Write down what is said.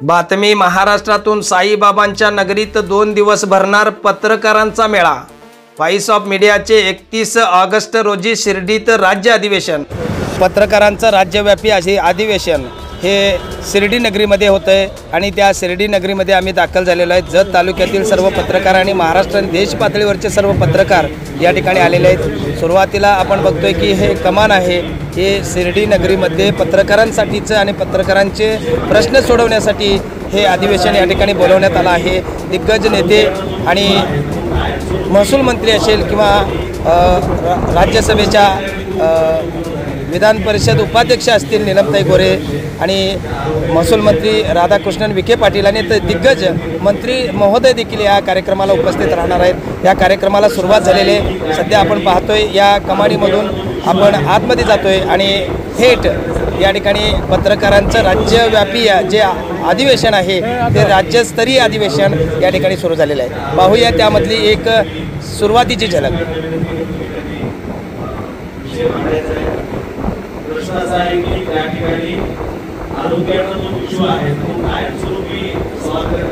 बातमी महाराष्ट्रातून साईबाबांच्या नगरीत 2 दिवस भरणार पत्रकारांचा मेळा। व्हॉइस ऑफ मीडियाचे 31 ऑगस्ट रोजी शिर्डीत राज्य अधिवेशन। पत्रकारांचं राज्यव्यापी अधिवेशन हे शिर्डी नगरीमध्ये होतं आहे आणि त्या शिर्डी नगरीमध्ये आम्ही दाखल झालेलो आहे। जत तालुक्यातील सर्व पत्रकार आणि महाराष्ट्र आणि देश पातळीवरचे सर्व पत्रकार या ठिकाणी आलेले आहेत। सुरुवातीला आपण बघतोय की हे कमान आहे, हे शिर्डी नगरीमध्ये पत्रकारांसाठीचं आणि पत्रकारांचे प्रश्न सोडवण्यासाठी हे अधिवेशन या ठिकाणी बोलवण्यात आलं आहे। दिग्गज नेते आणि महसूल मंत्री असेल किंवा राज्यसभेच्या विधान परिषद उपाध्यक्ष असतील नीलमताई गोरे आणि महसूल मंत्री राधाकृष्णन विखे पाटील आणि दिग्गज मंत्री महोदय देखील या कार्यक्रमाला उपस्थित राहणार आहेत। या कार्यक्रमाला सुरुवात झालेली आहे। सध्या आपण पाहतोय या कमानीमधून आपण आतमध्ये जातोय आणि थेट या ठिकाणी पत्रकारांचं राज्यव्यापी जे अधिवेशन आहे ते राज्यस्तरीय अधिवेशन या ठिकाणी सुरू झालेलं आहे। पाहूया त्यामधली एक सुरुवातीची झलक। आरोग्याचा जो विषय आहे तो कायमस्वरूपी सॉल्व्ह